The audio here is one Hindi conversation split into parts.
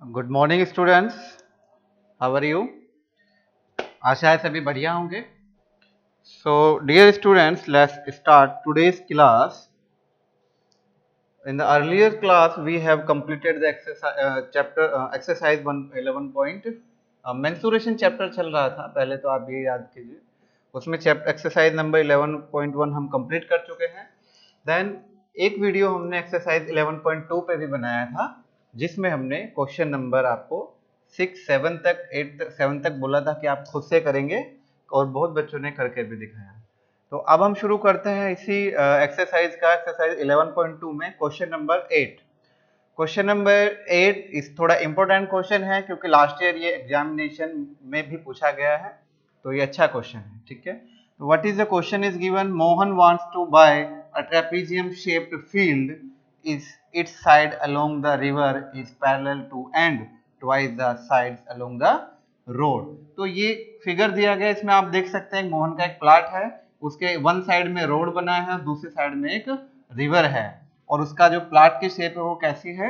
Good morning students, how are you. आशा है सभी बढ़िया होंगे। So dear students, let's start today's class. In the earlier class we have completed the exercise 11 mensuration chapter चल रहा था पहले, तो आप ये याद कीजिए। उसमें एक्सरसाइज नंबर 11.1 हम कंप्लीट कर चुके हैं। देन एक वीडियो हमने एक्सरसाइज 11.2 पे भी बनाया था, जिसमें हमने क्वेश्चन नंबर आपको 6, 7 तक 8 तक 7 तक बोला था कि आप खुद से करेंगे, और बहुत बच्चों ने करके भी दिखाया। तो अब हम शुरू करते हैं इसी एक्सरसाइज का, एक्सरसाइज 11.2 में क्वेश्चन नंबर 8। क्वेश्चन नंबर 8 इस थोड़ा इंपॉर्टेंट क्वेश्चन है, क्योंकि लास्ट ईयर ये एग्जामिनेशन में भी पूछा गया है, तो ये अच्छा क्वेश्चन है। ठीक है, तो what is the question is given. Mohan wants to buy a trapezium shaped field is its side along the river is parallel to and twice the sides along the road. तो ये फिगर दिया गया, इसमें आप देख सकते हैं मोहन का एक प्लाट है, उसके वन साइड में रोड बना है, दूसरी साइड में एक रिवर है, और उसका जो प्लाट की शेप है वो कैसी है,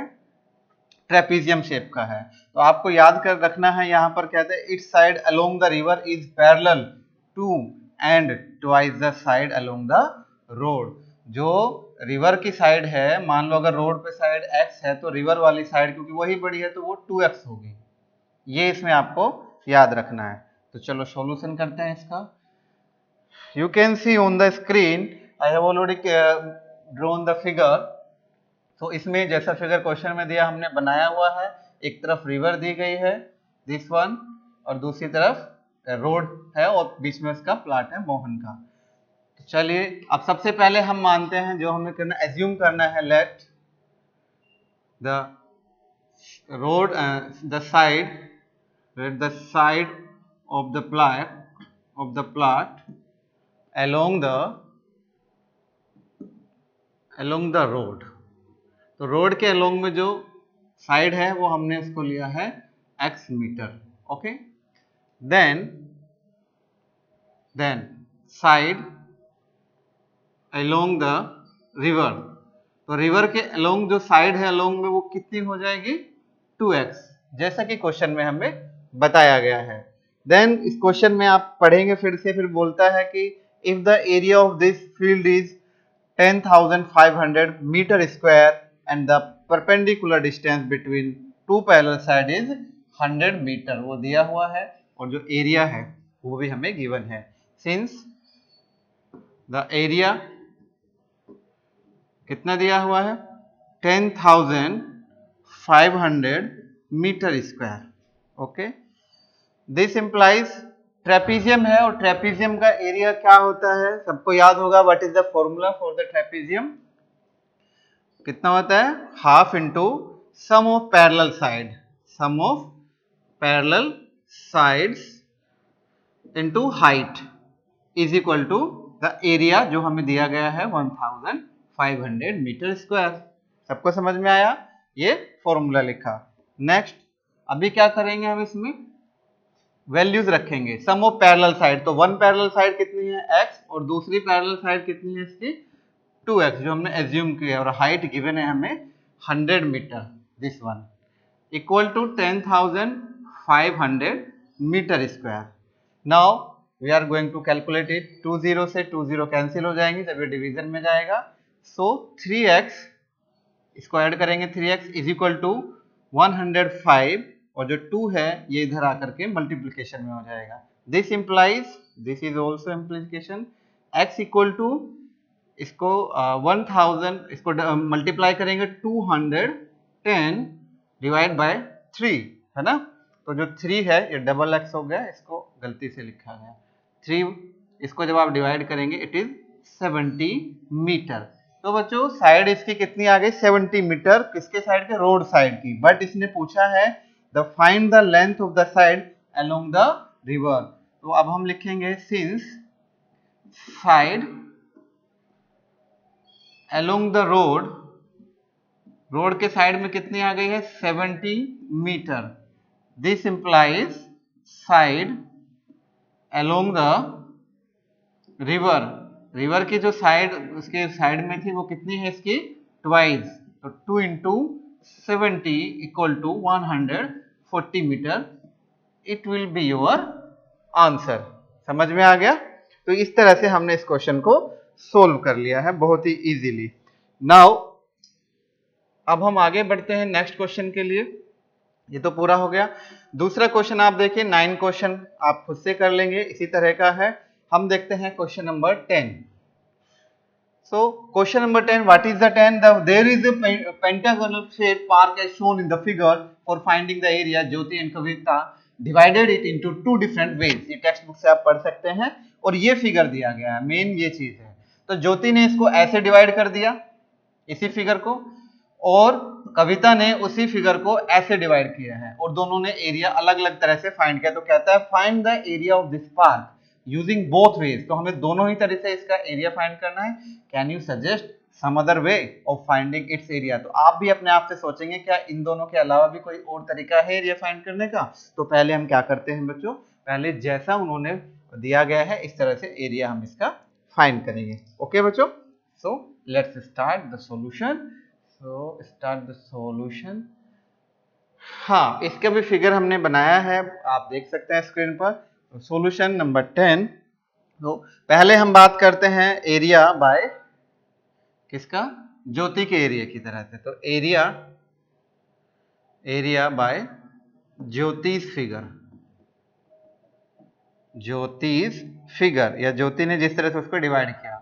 ट्रेपेजियम शेप का है। तो आपको याद कर रखना है, यहाँ पर कहते हैं its side along the river is parallel to and twice the side along the road. जो रिवर की साइड है, मान लो अगर रोड पे साइड x है, तो रिवर वाली साइड क्योंकि वही बड़ी है तो वो 2x होगी। ये इसमें आपको याद रखना है। तो चलो सॉल्यूशन करते हैं इसका। You can see on the screen I have already drawn the figure। तो इसमें जैसा फिगर क्वेश्चन में दिया हमने बनाया हुआ है, एक तरफ रिवर दी गई है दिस वन, और दूसरी तरफ रोड है, और बीच में उसका प्लाट है मोहन का। तो चलिए अब सबसे पहले हम मानते हैं, जो हमें करना एज्यूम करना है, let the road the side of the plot along the road. तो रोड के अलोंग में जो साइड है वो हमने उसको लिया है x metre. Okay, then side along the river. तो रिवर के अलोंग जो साइड है अलोंग में, वो कितनी हो जाएगी 2x, जैसा कि क्वेश्चन में हमें बताया गया है। देन इस क्वेश्चन में आप पढ़ेंगे फिर बोलता है कि if the area of this field is 10,500 metre square and the perpendicular distance between two parallel side is 100 metre, वो दिया हुआ है, और जो एरिया है वो भी हमें गिवन है। सिंस द एरिया कितना दिया हुआ है 10,500 metre square. Okay, this implies trapezium है, और ट्रेपेजियम का एरिया क्या होता है, सबको याद होगा। What is the formula for the trapezium, कितना होता है, half into sum of parallel sides into height is equal to the area, जो हमें दिया गया है 1500 मीटर स्क्वायर। सबको समझ में आया, ये फॉर्मूला लिखा। नेक्स्ट अभी क्या करेंगे, हम इसमें वैल्यूज रखेंगे। सम ऑफ पैरेलल साइड, तो वन पैरेलल साइड कितनी है x, और दूसरी पैरेलल साइड कितनी है इसकी 2x, जो हमने एज्यूम किया, और हाइट गिवन है हमें 100 metre, this one equal to 10,500 metre square. Now we are going to calculate it. 20 से 20 कैंसिल हो जाएंगे जब ये डिवीजन में जाएगा। सो 3x इसको ऐड करेंगे, 3x इज इक्वल टू 105, और जो 2 है ये इधर आकर के मल्टीप्लीकेशन में हो जाएगा। This implies this is also implication, x equal to इसको 1000 इसको मल्टीप्लाई करेंगे 210 डिवाइड बाय 3, है ना। तो जो 3 है ये डबल x हो गया, इसको गलती से लिखा गया 3, इसको जब आप डिवाइड करेंगे इट इज 70 मीटर। तो बच्चों साइड इसकी कितनी आ गई 70 मीटर, किसके साइड के, रोड साइड की। बट इसने पूछा है the find the length of the side along the river. तो अब हम लिखेंगे since side along the road के साइड में कितनी आ गई है 70 metre. This implies side along the river की जो साइड उसके साइड में थी वो कितनी है इसकी ट्वाइस, तो 2 into 70 equal to 140 metre, it will be your answer. समझ में आ गया? तो इस तरह से हमने इस क्वेश्चन को सोल्व कर लिया है बहुत ही इजीली। नाउ अब हम आगे बढ़ते हैं नेक्स्ट क्वेश्चन के लिए। ये तो पूरा हो गया। दूसरा क्वेश्चन आप देखिए, 9 क्वेश्चन आप खुद से कर लेंगे, इसी तरह का है। हम देखते हैं question number 10। So question number 10, what is the 10? There is a pentagonal shaped park as shown in the figure. For finding the area, Jyoti and Kavita divided it into 2 different ways. ये टेक्स्ट बुक से आप पढ़ सकते हैं और ये फिगर दिया गया है, मेन ये चीज है। तो ज्योति ने इसको ऐसे डिवाइड कर दिया, इसी फिगर को, और कविता ने उसी फिगर को ऐसे डिवाइड किया है और दोनों ने एरिया अलग अलग तरह से फाइंड किया। तो कहता है find the area of this park using both ways. तो हमें दोनों ही तरह से इसका एरिया फाइंड करना है। Can you suggest some other way of finding its area? तो आप भी अपने आप से सोचेंगे क्या इन दोनों के अलावा भी कोई और तरीका है एरिया फाइंड करने का? तो पहले हम क्या करते हैं बच्चों, पहले जैसा उन्होंने दिया गया है इस तरह से एरिया हम इसका फाइंड करेंगे। ओके बच्चों, so let's start the solution. So start the solution. हाँ, इसका भी फिगर हमने बनाया है, आप देख सकते हैं स्क्रीन पर। Solution number 10। तो पहले हम बात करते हैं एरिया बाय किसका, ज्योति के एरिया की तरह से। तो एरिया बाय ज्योतिष फिगर, ज्योतिष फिगर, या ज्योति ने जिस तरह से उसको डिवाइड किया,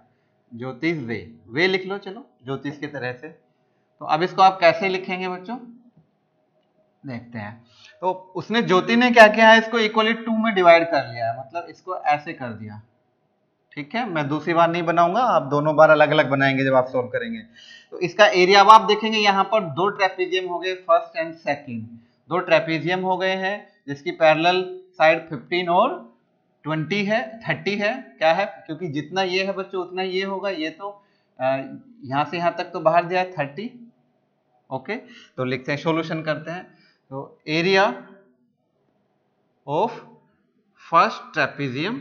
ज्योतिष वे लिख लो, चलो ज्योतिष की तरह से। तो अब इसको आप कैसे लिखेंगे बच्चों, देखते हैं। तो उसने, ज्योति ने क्या किया है, इसको इक्वली 2 में डिवाइड कर लिया है, मतलब इसको ऐसे कर दिया। ठीक है, मैं दूसरी बार नहीं बनाऊंगा, आप दोनों बार अलग अलग बनाएंगे जब आप सॉल्व करेंगे। तो इसका एरिया अब आप देखेंगे यहाँ पर 2 ट्रेपेजियम हो गए, फर्स्ट एंड सेकंड 2 ट्रेपेजियम हो गए हैं, जिसकी पैरेलल साइड 15 और 20 है, 30 है। क्या है, क्योंकि जितना ये है बच्चों उतना ये होगा, ये तो यहाँ से यहाँ तक तो बाहर दिया है 30। ओके, तो लिखते हैं, सॉल्यूशन करते हैं। तो एरिया ऑफ फर्स्ट ट्रेपेजियम,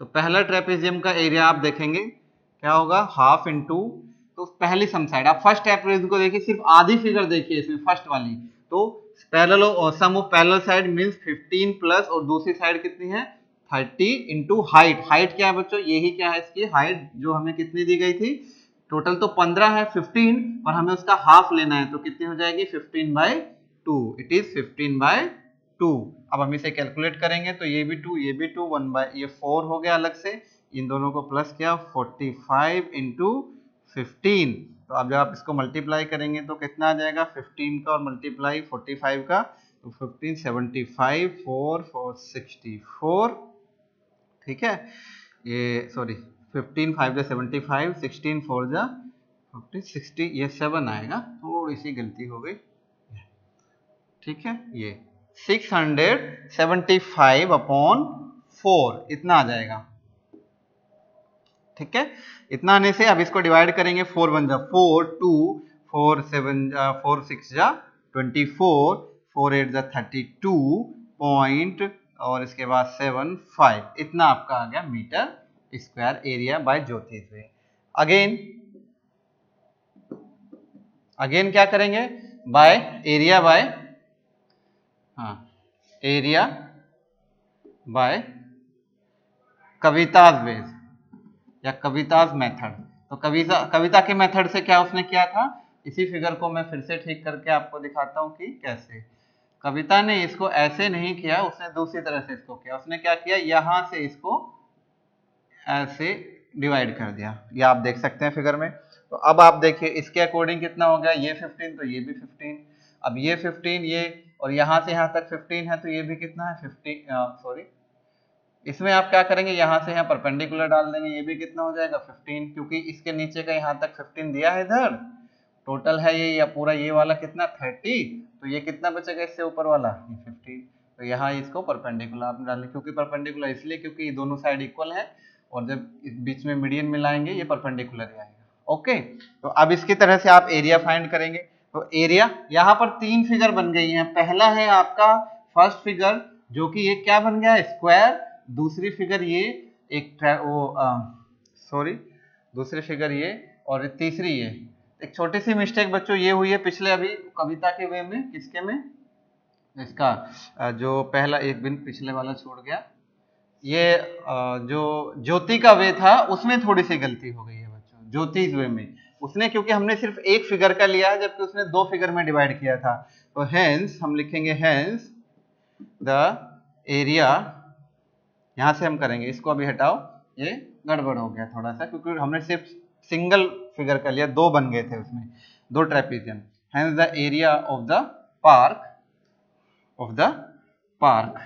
तो पहला ट्रेपेजियम का एरिया आप देखेंगे क्या होगा, हाफ इंटू, तो पहली सम साइड आप फर्स्ट ट्रेपेजियम को देखिए, सिर्फ आधी फिगर देखिए इसमें फर्स्ट वाली, तो parallel sum of parallel side means 15 plus, और दूसरी साइड कितनी है 30 इंटू हाइट। हाइट क्या है बच्चों, यही क्या है इसकी हाइट जो हमें कितनी दी गई थी, टोटल तो 15 है, 15 और हमें उसका हाफ लेना है, तो कितनी हो जाएगी 15/2, इट इज 15/2। अब हम इसे कैलकुलेट करेंगे, तो ये भी 2 ये भी 2, 1 ये 4 हो गया अलग से, इन दोनों को प्लस किया, 45 इंटू 15। तो अब जब आप इसको मल्टीप्लाई करेंगे तो कितना आ जाएगा, 15 का और मल्टीप्लाई 45 का, तो 15 75 4 4 64। ठीक है, ये सॉरी 15 5 जा 75, 16 4 जा 50 60, ये 7 आएगा, थोड़ी सी गलती हो गई। ठीक है, ये 675/4 इतना आ जाएगा। ठीक है, इतना आने से अब इसको डिवाइड करेंगे, 4 1 जा 4, 2 4 7 जा 4 6 जा 24, 4 8 जा 32 पॉइंट, और इसके बाद 7 5, इतना आपका आ गया मीटर स्क्वायर एरिया बाय ज्योति से। अगेन क्या करेंगे, बाय एरिया बाय, हाँ एरिया बाय कविताज वेज या कविताज मेथड। तो कविता के मेथड से क्या उसने किया था, इसी फिगर को मैं फिर से ठीक करके आपको दिखाता हूं कि कैसे। कविता ने इसको ऐसे नहीं किया, उसने दूसरी तरह से इसको किया। उसने क्या किया, यहां से इसको ऐसे डिवाइड कर दिया, ये आप देख सकते हैं फिगर में। तो अब आप देखिए इसके अकॉर्डिंग कितना हो गया, ये 15 तो ये भी 15, अब ये 15 ये, और यहां से यहां तक 15 है, तो ये भी कितना है 15, सॉरी इसमें आप क्या करेंगे, यहाँ से यहाँ परपेंडिकुलर डाल देंगे, ये भी कितना हो जाएगा 15, क्योंकि इसके नीचे का यहाँ तक 15 दिया है इधर, टोटल है ये, या पूरा ये वाला कितना 30, तो ये कितना बचेगा इससे ऊपर वाला ये 15। तो यहाँ इसको परपेंडिकुलर आप डालें, क्योंकि परपेंडिकुलर इसलिए क्योंकि दोनों साइड इक्वल है, और जब इस बीच में मीडियन मिलाएंगे ये परपेंडिकुलर ही आएगा। ओके, तो अब इसकी तरह से आप एरिया फाइंड करेंगे। तो एरिया यहाँ पर 3 फिगर बन गई हैं। पहला है आपका फर्स्ट फिगर, जो कि ये क्या बन गया स्क्वायर, दूसरी फिगर ये एक दूसरी फिगर ये, और तीसरी ये एक छोटी सी मिस्टेक बच्चों ये हुई है पिछले अभी कविता के वे में, किसके में, इसका जो पहला एक बिन पिछले वाला छोड़ गया, ये जो ज्योति का वे था उसमें थोड़ी सी गलती हो गई है बच्चों। ज्योति वे में उसने, क्योंकि हमने सिर्फ एक फिगर का लिया है जबकि उसने दो फिगर में डिवाइड किया था, तो हेंस हम लिखेंगे हेंस द एरिया, यहां से हम करेंगे, इसको अभी हटाओ, ये गड़बड़ हो गया थोड़ा सा क्योंकि हमने सिर्फ सिंगल फिगर का लिया, दो बन गए थे उसमें, दो trapezium. Hence the area of the park, of the park,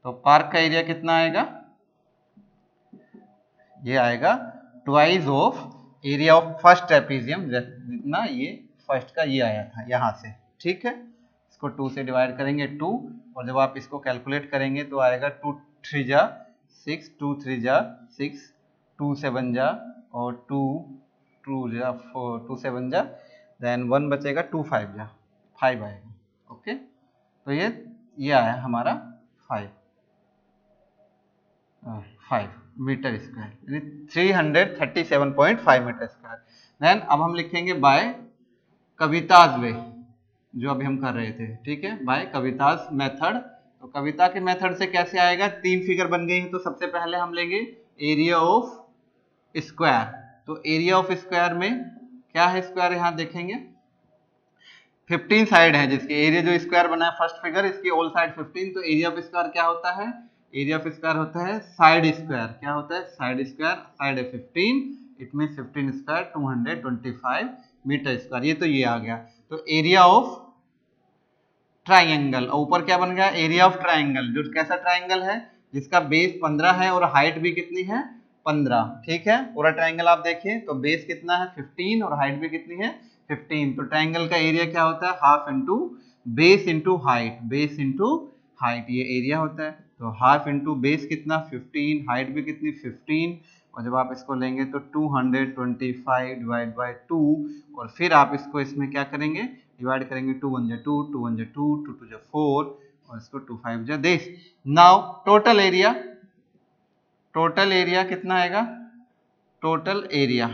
तो पार्क का एरिया कितना आएगा, ये आएगा twice of area of first trapezium, जितना ये फर्स्ट का ये आया था यहां से, ठीक है। इसको 2 से डिवाइड करेंगे 2, और जब आप इसको कैलकुलेट करेंगे तो आएगा 2 3 जा 6, 2 3 जा 6, 2 7 जा और 2 2 जा 4, 2 7 जा, देन 1 बचेगा, 2 5 जा 5 आएगा, ओके। तो ये आया हमारा 5 मीटर स्क्वायर, यानी 337.5 मीटर स्क्वायर। देन अब हम लिखेंगे बाय कविताज वे, जो अभी हम कर रहे थे, ठीक है, बाय कविताज मेथड। तो कविता के मेथड से कैसे आएगा, 3 फिगर बन गई है, तो सबसे पहले हम लेंगे एरिया ऑफ स्क्वायर। तो एरिया ऑफ स्क्वायर में क्या है, स्क्वायर यहां देखेंगे 15 साइड है, जिसके एरिया जो स्क्वायर बना है फर्स्ट फिगर, इसकी ऑल साइड 15, तो एरिया ऑफ स्क्वायर क्या होता है, एरिया ऑफ स्क्वायर होता है साइड स्क्वायर, क्या होता है साइड स्क्वायर, साइड है 15, it mean 15 square 225 metre square, ये तो ये आ गया। तो एरिया ऑफ ट्राइंगल, ऊपर क्या बन गया, एरिया ऑफ ट्राइंगल, जो कैसा ट्राइंगल है, जिसका बेस 15 है और हाइट भी कितनी है 15, ठीक है। पूरा ट्राइंगल आप देखिए तो बेस कितना है 15 और हाइट भी कितनी है 15, तो ट्राइंगल का एरिया क्या होता है, half into base into height, base into height, ये एरिया होता है। तो हाफ इंटू बेस कितना 15, हाइट भी कितनी 15, और जब आप इसको लेंगे तो 225 डिवाइड बाय 2, और फिर आप इसको इसमें क्या करेंगे, डिवाइड करेंगे, 2 1 जा 2, 2 1 जा 2, 2 2 जा 4, और इसको 2 5 जा this. Now total area, total area कितना आएगा, टोटल एरिया,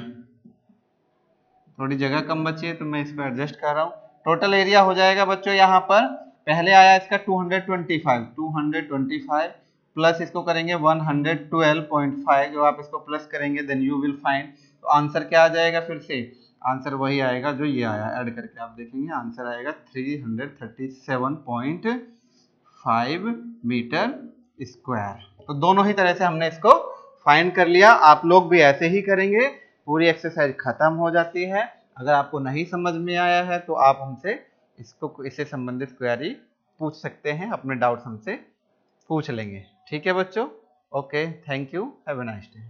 थोड़ी जगह कम बची है तो मैं इसको एडजस्ट कर रहा हूँ। टोटल एरिया हो जाएगा बच्चों, यहाँ पर पहले आया इसका 225 प्लस इसको करेंगे 112.5, जब आप इसको प्लस करेंगे देन यू विल फाइंड, तो आंसर क्या आ जाएगा, फिर से आंसर वही आएगा जो ये आया, ऐड करके आप देखेंगे आंसर आएगा 337.5 मीटर स्क्वायर। तो दोनों ही तरह से हमने इसको फाइंड कर लिया, आप लोग भी ऐसे ही करेंगे, पूरी एक्सरसाइज खत्म हो जाती है। अगर आपको नहीं समझ में आया है तो आप हमसे इससे संबंधित क्वेरी पूछ सकते हैं, अपने डाउट्स हमसे पूछ लेंगे, ठीक है बच्चों। Okay, thank you, have a nice day.